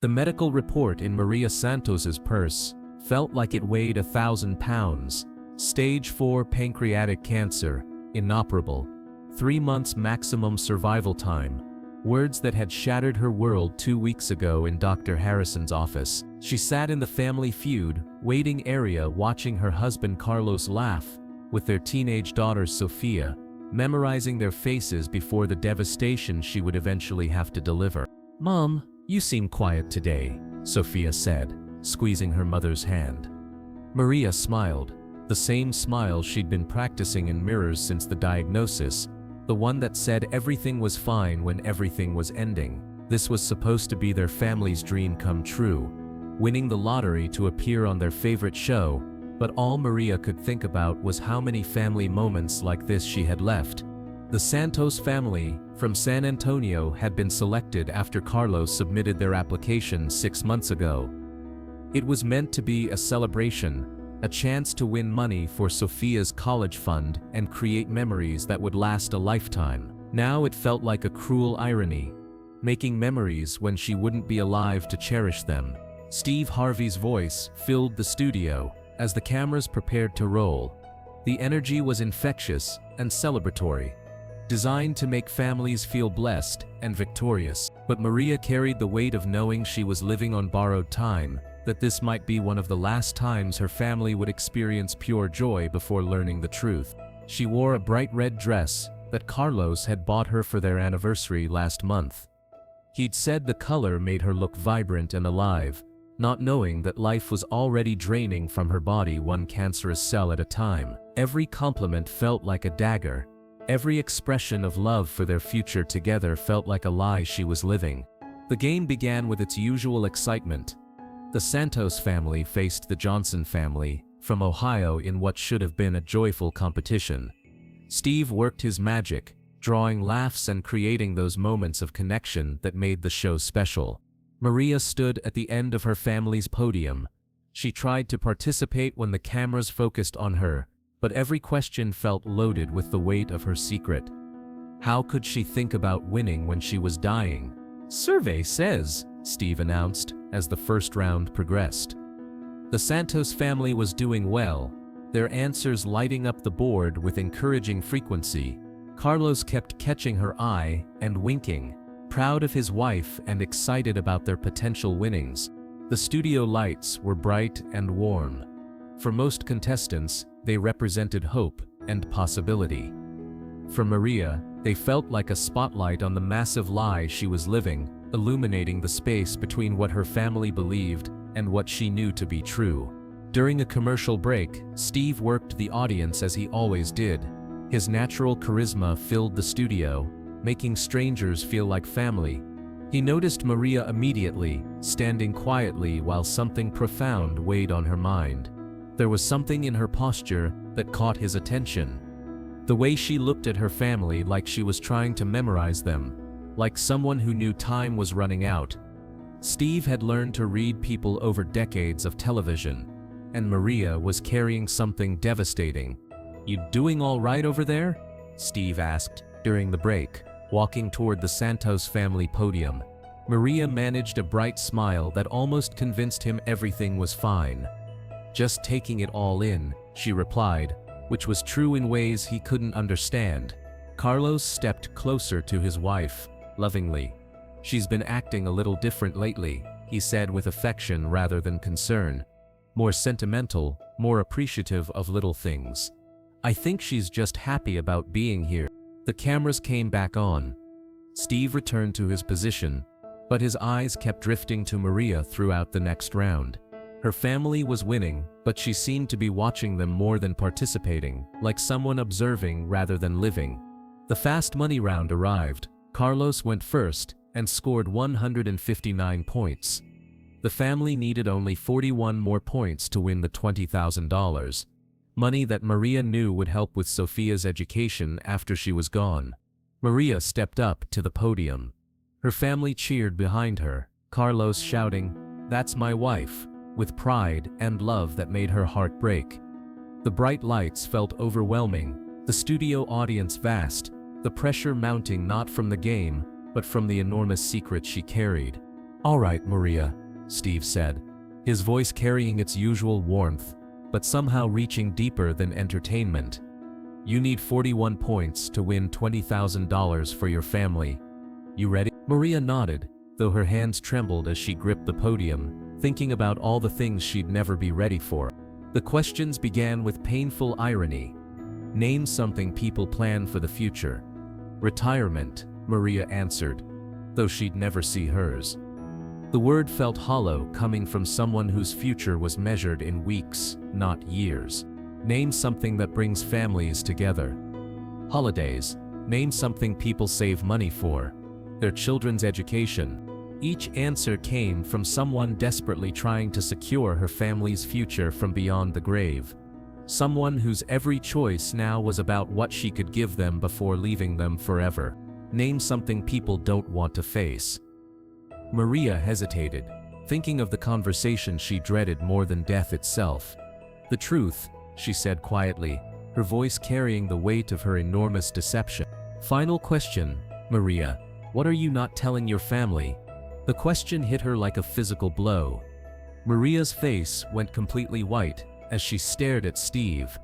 The medical report in Maria Santos's purse felt like it weighed 1,000 pounds. Stage 4 pancreatic cancer, inoperable. 3 months maximum survival time. Words that had shattered her world 2 weeks ago in Dr. Harrison's office. She sat in the Family Feud waiting area watching her husband Carlos laugh with their teenage daughter Sophia, memorizing their faces before the devastation she would eventually have to deliver. "Mom, you seem quiet today," Sophia said, squeezing her mother's hand. Maria smiled, the same smile she'd been practicing in mirrors since the diagnosis, the one that said everything was fine when everything was ending. This was supposed to be their family's dream come true, winning the lottery to appear on their favorite show, but all Maria could think about was how many family moments like this she had left. The Santos family from San Antonio had been selected after Carlos submitted their application 6 months ago. It was meant to be a celebration, a chance to win money for Sophia's college fund and create memories that would last a lifetime. Now it felt like a cruel irony, making memories when she wouldn't be alive to cherish them. Steve Harvey's voice filled the studio as the cameras prepared to roll. The energy was infectious and celebratory, designed to make families feel blessed and victorious. But Maria carried the weight of knowing she was living on borrowed time, that this might be one of the last times her family would experience pure joy before learning the truth. She wore a bright red dress that Carlos had bought her for their anniversary last month. He'd said the color made her look vibrant and alive, not knowing that life was already draining from her body one cancerous cell at a time. Every compliment felt like a dagger. Every expression of love for their future together felt like a lie she was living. The game began with its usual excitement. The Santos family faced the Johnson family from Ohio in what should have been a joyful competition. Steve worked his magic, drawing laughs and creating those moments of connection that made the show special. Maria stood at the end of her family's podium. She tried to participate when the cameras focused on her, but every question felt loaded with the weight of her secret. How could she think about winning when she was dying? "Survey says," Steve announced as the first round progressed. The Santos family was doing well, their answers lighting up the board with encouraging frequency. Carlos kept catching her eye and winking, proud of his wife and excited about their potential winnings. The studio lights were bright and warm. For most contestants, they represented hope and possibility. For Maria, they felt like a spotlight on the massive lie she was living, illuminating the space between what her family believed and what she knew to be true. During a commercial break, Steve worked the audience as he always did. His natural charisma filled the studio, making strangers feel like family. He noticed Maria immediately, standing quietly while something profound weighed on her mind. There was something in her posture that caught his attention. The way she looked at her family like she was trying to memorize them, like someone who knew time was running out. Steve had learned to read people over decades of television, and Maria was carrying something devastating. "You doing all right over there?" Steve asked during the break, walking toward the Santos family podium. Maria managed a bright smile that almost convinced him everything was fine. "Just taking it all in," she replied, which was true in ways he couldn't understand. Carlos stepped closer to his wife, lovingly. "She's been acting a little different lately," he said with affection rather than concern. "More sentimental, more appreciative of little things. I think she's just happy about being here." The cameras came back on. Steve returned to his position, but his eyes kept drifting to Maria throughout the next round. Her family was winning, but she seemed to be watching them more than participating, like someone observing rather than living. The fast money round arrived. Carlos went first and scored 159 points. The family needed only 41 more points to win the $20,000. Money that Maria knew would help with Sophia's education after she was gone. Maria stepped up to the podium. Her family cheered behind her, Carlos shouting, "That's my wife," with pride and love that made her heart break. The bright lights felt overwhelming, the studio audience vast, the pressure mounting not from the game, but from the enormous secret she carried. "All right, Maria," Steve said, his voice carrying its usual warmth, but somehow reaching deeper than entertainment. "You need 41 points to win $20,000 for your family. You ready?" Maria nodded, though her hands trembled as she gripped the podium, thinking about all the things she'd never be ready for. The questions began with painful irony. "Name something people plan for the future." "Retirement," Maria answered, though she'd never see hers. The word felt hollow coming from someone whose future was measured in weeks, not years. "Name something that brings families together." "Holidays." "Name something people save money for." "Their children's education." Each answer came from someone desperately trying to secure her family's future from beyond the grave. Someone whose every choice now was about what she could give them before leaving them forever. "Name something people don't want to face." Maria hesitated, thinking of the conversation she dreaded more than death itself. "The truth," she said quietly, her voice carrying the weight of her enormous deception. "Final question, Maria. What are you not telling your family?" The question hit her like a physical blow. Maria's face went completely white as she stared at Steve.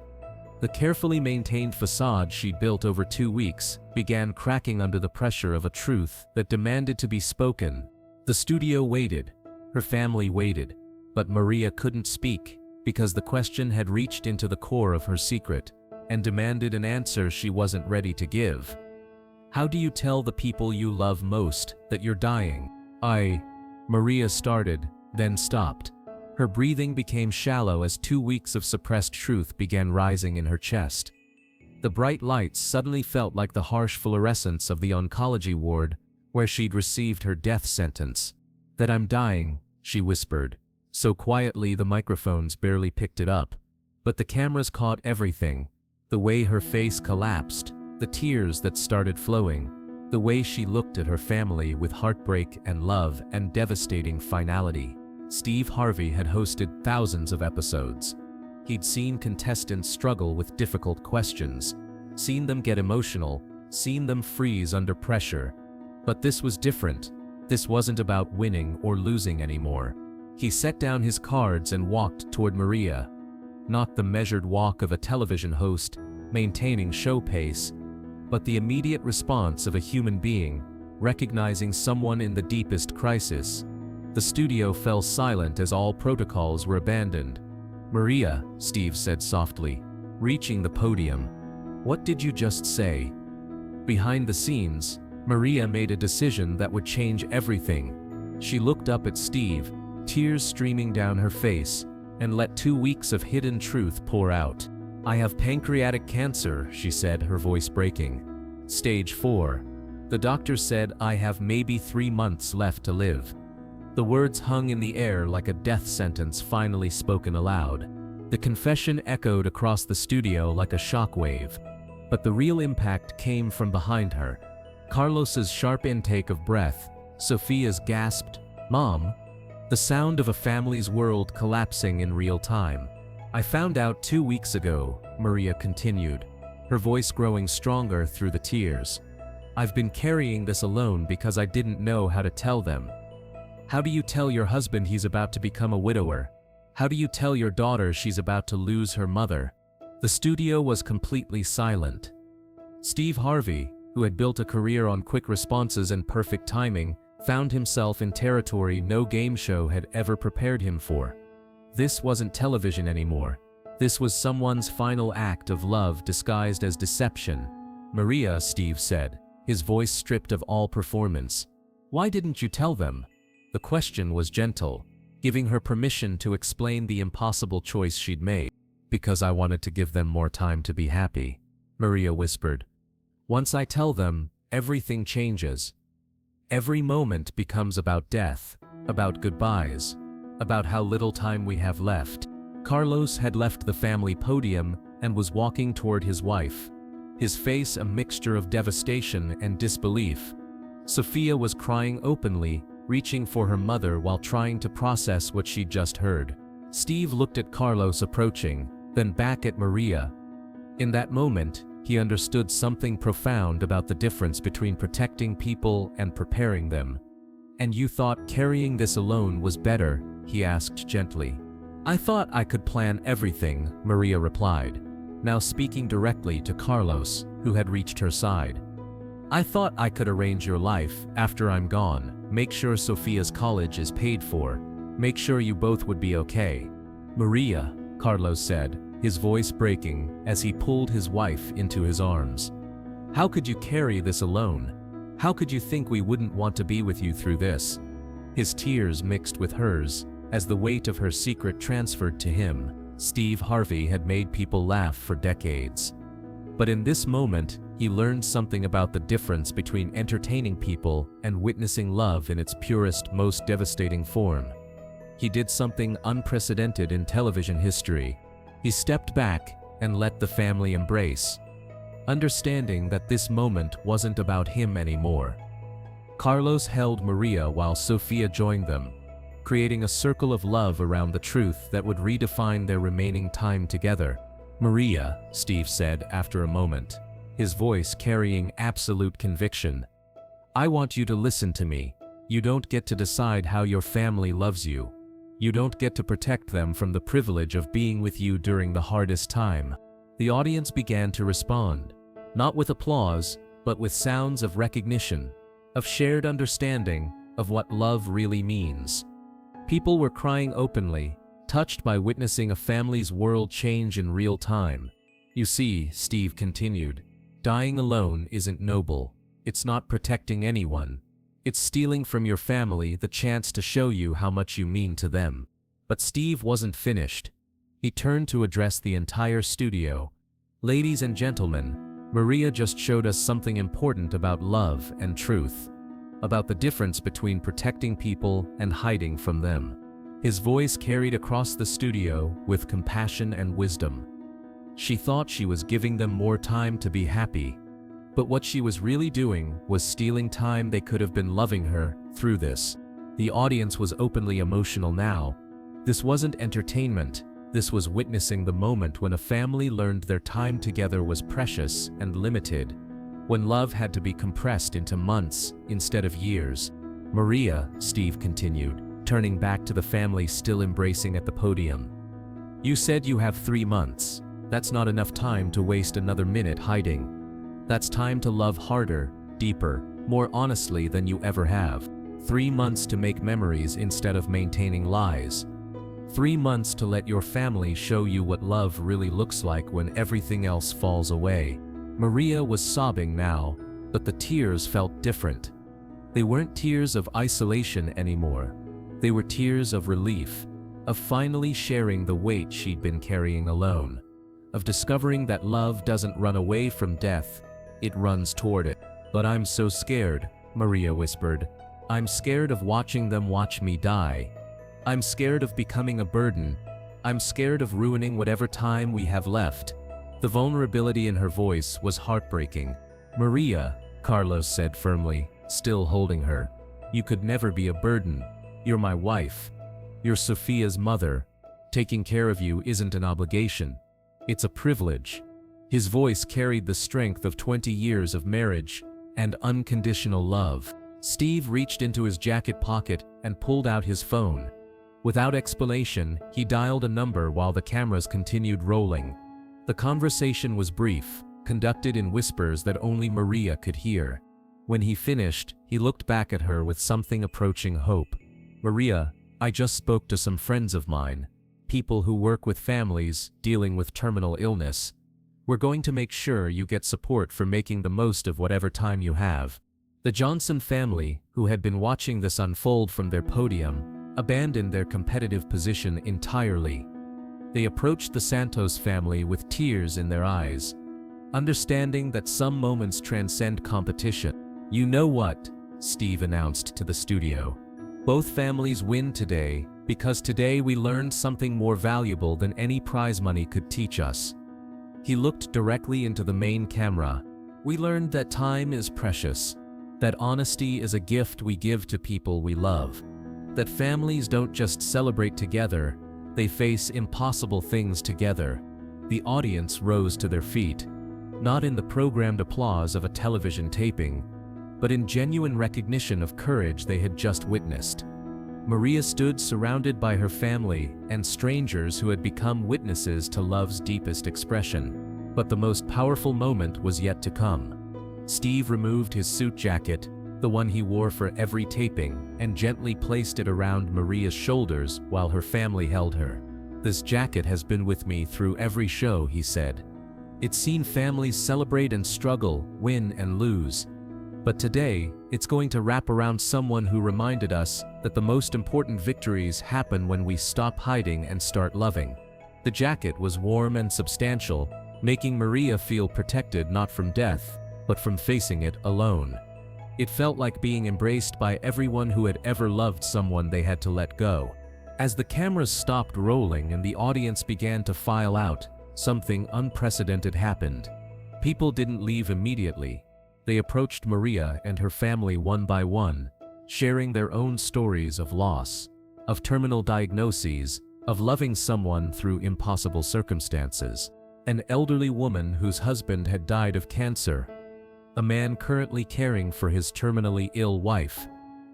The carefully maintained facade she'd built over 2 weeks began cracking under the pressure of a truth that demanded to be spoken. The studio waited, her family waited, but Maria couldn't speak because the question had reached into the core of her secret and demanded an answer she wasn't ready to give. "How do you tell the people you love most that you're dying?" Maria started, then stopped. Her breathing became shallow as 2 weeks of suppressed truth began rising in her chest. The bright lights suddenly felt like the harsh fluorescence of the oncology ward where she'd received her death sentence. "That I'm dying," she whispered, so quietly the microphones barely picked it up. But the cameras caught everything: the way her face collapsed, the tears that started flowing, the way she looked at her family with heartbreak and love and devastating finality. Steve Harvey had hosted thousands of episodes. He'd seen contestants struggle with difficult questions, seen them get emotional, seen them freeze under pressure. But this was different. This wasn't about winning or losing anymore. He set down his cards and walked toward Maria. Not the measured walk of a television host, maintaining show pace, but the immediate response of a human being, recognizing someone in the deepest crisis. The studio fell silent as all protocols were abandoned. "Maria," Steve said softly, reaching the podium, "what did you just say?" Behind the scenes, Maria made a decision that would change everything. She looked up at Steve, tears streaming down her face, and let 2 weeks of hidden truth pour out. "I have pancreatic cancer," she said, her voice breaking. "Stage 4. The doctor said I have maybe 3 months left to live." The words hung in the air like a death sentence finally spoken aloud. The confession echoed across the studio like a shockwave. But the real impact came from behind her. Carlos's sharp intake of breath, Sophia's gasped, "Mom," the sound of a family's world collapsing in real time. "I found out 2 weeks ago," Maria continued, her voice growing stronger through the tears. "I've been carrying this alone because I didn't know how to tell them. How do you tell your husband he's about to become a widower? How do you tell your daughter she's about to lose her mother?" The studio was completely silent. Steve Harvey, who had built a career on quick responses and perfect timing, found himself in territory no game show had ever prepared him for. This wasn't television anymore. This was someone's final act of love disguised as deception. "Maria," Steve said, his voice stripped of all performance, "why didn't you tell them?" The question was gentle, giving her permission to explain the impossible choice she'd made. "Because I wanted to give them more time to be happy," Maria whispered. "Once I tell them, everything changes. Every moment becomes about death, about goodbyes, about how little time we have left." Carlos had left the family podium and was walking toward his wife, his face a mixture of devastation and disbelief. Sophia was crying openly, reaching for her mother while trying to process what she'd just heard. Steve looked at Carlos approaching, then back at Maria. In that moment, he understood something profound about the difference between protecting people and preparing them. "And you thought carrying this alone was better?" he asked gently. "I thought I could plan everything," Maria replied, now speaking directly to Carlos, who had reached her side. "I thought I could arrange your life after I'm gone, make sure Sophia's college is paid for, make sure you both would be okay." "Maria," Carlos said, his voice breaking as he pulled his wife into his arms. "How could you carry this alone? How could you think we wouldn't want to be with you through this?" His tears mixed with hers as the weight of her secret transferred to him. Steve Harvey had made people laugh for decades. But in this moment, he learned something about the difference between entertaining people and witnessing love in its purest, most devastating form. He did something unprecedented in television history. He stepped back and let the family embrace, understanding that this moment wasn't about him anymore. Carlos held Maria while Sophia joined them, creating a circle of love around the truth that would redefine their remaining time together. "Maria," Steve said after a moment, his voice carrying absolute conviction, "I want you to listen to me. You don't get to decide how your family loves you. You don't get to protect them from the privilege of being with you during the hardest time." The audience began to respond, not with applause, but with sounds of recognition, of shared understanding of what love really means. People were crying openly, touched by witnessing a family's world change in real time. "You see," Steve continued, "dying alone isn't noble. It's not protecting anyone. It's stealing from your family the chance to show you how much you mean to them." But Steve wasn't finished. He turned to address the entire studio. "Ladies and gentlemen, Maria just showed us something important about love and truth, about the difference between protecting people and hiding from them." His voice carried across the studio with compassion and wisdom. She thought she was giving them more time to be happy, but what she was really doing was stealing time they could have been loving her through this. The audience was openly emotional now. This wasn't entertainment. This was witnessing the moment when a family learned their time together was precious and limited, when love had to be compressed into months instead of years. "Maria," Steve continued, turning back to the family still embracing at the podium, "you said you have 3 months. That's not enough time to waste another minute hiding. That's time to love harder, deeper, more honestly than you ever have. 3 months to make memories instead of maintaining lies. 3 months to let your family show you what love really looks like when everything else falls away." Maria was sobbing now, but the tears felt different. They weren't tears of isolation anymore. They were tears of relief, of finally sharing the weight she'd been carrying alone, of discovering that love doesn't run away from death, it runs toward it. "But I'm so scared," Maria whispered. "I'm scared of watching them watch me die. I'm scared of becoming a burden. I'm scared of ruining whatever time we have left." The vulnerability in her voice was heartbreaking. "Maria," Carlos said firmly, still holding her, "you could never be a burden. You're my wife. You're Sophia's mother. Taking care of you isn't an obligation. It's a privilege." His voice carried the strength of 20 years of marriage and unconditional love. Steve reached into his jacket pocket and pulled out his phone. Without explanation, he dialed a number while the cameras continued rolling. The conversation was brief, conducted in whispers that only Maria could hear. When he finished, he looked back at her with something approaching hope. "Maria, I just spoke to some friends of mine, people who work with families dealing with terminal illness. We're going to make sure you get support for making the most of whatever time you have." The Johnson family, who had been watching this unfold from their podium, abandoned their competitive position entirely. They approached the Santos family with tears in their eyes, understanding that some moments transcend competition. "You know what?" Steve announced to the studio. "Both families win today because today we learned something more valuable than any prize money could teach us." He looked directly into the main camera. "We learned that time is precious, that honesty is a gift we give to people we love, that families don't just celebrate together, they face impossible things together." The audience rose to their feet, not in the programmed applause of a television taping, but in genuine recognition of courage they had just witnessed. Maria stood surrounded by her family and strangers who had become witnesses to love's deepest expression. But the most powerful moment was yet to come. Steve removed his suit jacket, the one he wore for every taping, and gently placed it around Maria's shoulders while her family held her. "This jacket has been with me through every show," he said. "It's seen families celebrate and struggle, win and lose. But today, it's going to wrap around someone who reminded us that the most important victories happen when we stop hiding and start loving." The jacket was warm and substantial, making Maria feel protected not from death, but from facing it alone. It felt like being embraced by everyone who had ever loved someone they had to let go. As the cameras stopped rolling and the audience began to file out, something unprecedented happened. People didn't leave immediately. They approached Maria and her family one by one, sharing their own stories of loss, of terminal diagnoses, of loving someone through impossible circumstances. An elderly woman whose husband had died of cancer, a man currently caring for his terminally ill wife,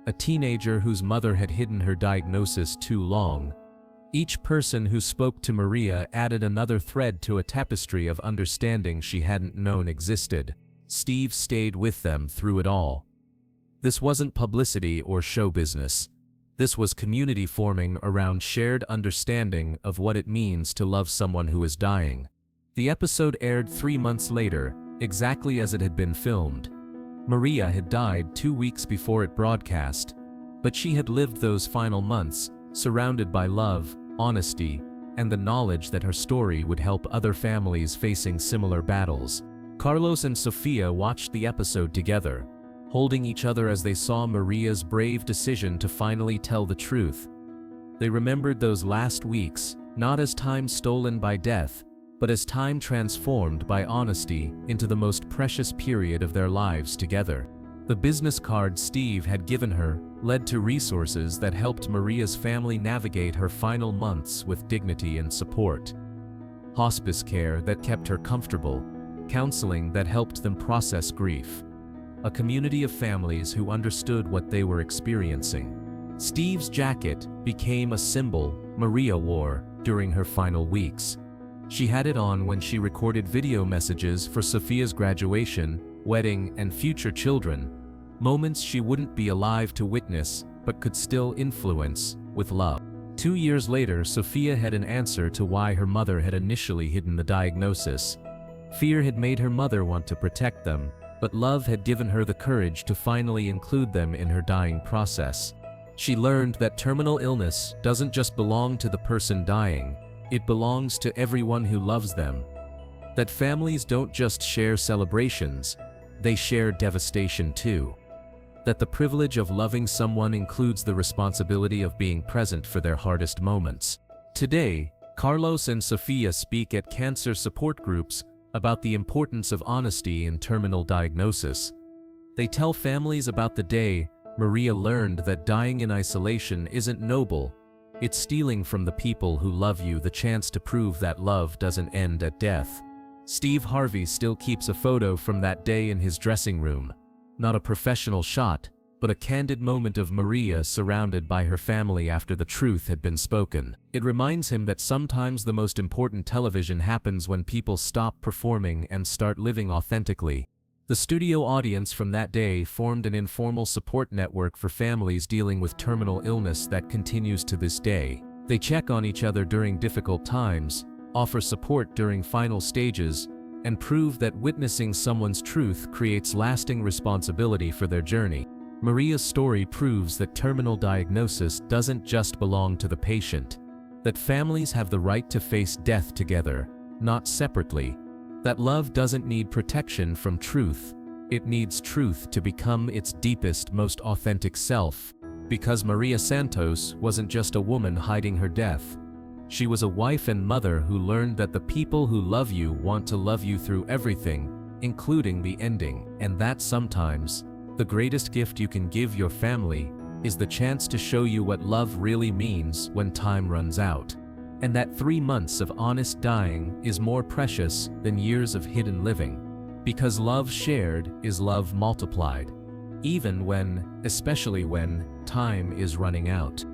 a teenager whose mother had hidden her diagnosis too long. Each person who spoke to Maria added another thread to a tapestry of understanding she hadn't known existed. Steve stayed with them through it all. This wasn't publicity or show business. This was community forming around shared understanding of what it means to love someone who is dying. The episode aired 3 months later, exactly as it had been filmed. Maria had died 2 weeks before it broadcast, but she had lived those final months, surrounded by love, honesty, and the knowledge that her story would help other families facing similar battles. Carlos and Sofia watched the episode together, holding each other as they saw Maria's brave decision to finally tell the truth. They remembered those last weeks, not as time stolen by death, but as time transformed by honesty into the most precious period of their lives together. The business card Steve had given her led to resources that helped Maria's family navigate her final months with dignity and support. Hospice care that kept her comfortable, counseling that helped them process grief. A community of families who understood what they were experiencing. Steve's jacket became a symbol Maria wore during her final weeks. She had it on when she recorded video messages for Sofia's graduation, wedding, and future children, moments she wouldn't be alive to witness, but could still influence with love. 2 years later, Sofia had an answer to why her mother had initially hidden the diagnosis. Fear had made her mother want to protect them, but love had given her the courage to finally include them in her dying process. She learned that terminal illness doesn't just belong to the person dying, it belongs to everyone who loves them. That families don't just share celebrations, they share devastation too. That the privilege of loving someone includes the responsibility of being present for their hardest moments. Today, Carlos and Sofia speak at cancer support groups about the importance of honesty in terminal diagnosis. They tell families about the day Maria learned that dying in isolation isn't noble. It's stealing from the people who love you the chance to prove that love doesn't end at death. Steve Harvey still keeps a photo from that day in his dressing room. Not a professional shot, but a candid moment of Maria surrounded by her family after the truth had been spoken. It reminds him that sometimes the most important television happens when people stop performing and start living authentically. The studio audience from that day formed an informal support network for families dealing with terminal illness that continues to this day. They check on each other during difficult times, offer support during final stages, and prove that witnessing someone's truth creates lasting responsibility for their journey. Maria's story proves that terminal diagnosis doesn't just belong to the patient, that families have the right to face death together, not separately, that love doesn't need protection from truth, it needs truth to become its deepest, most authentic self. Because Maria Santos wasn't just a woman hiding her death. She was a wife and mother who learned that the people who love you want to love you through everything, including the ending, and that sometimes, the greatest gift you can give your family is the chance to show you what love really means when time runs out. And that 3 months of honest dying is more precious than years of hidden living. Because love shared is love multiplied. especially when, time is running out.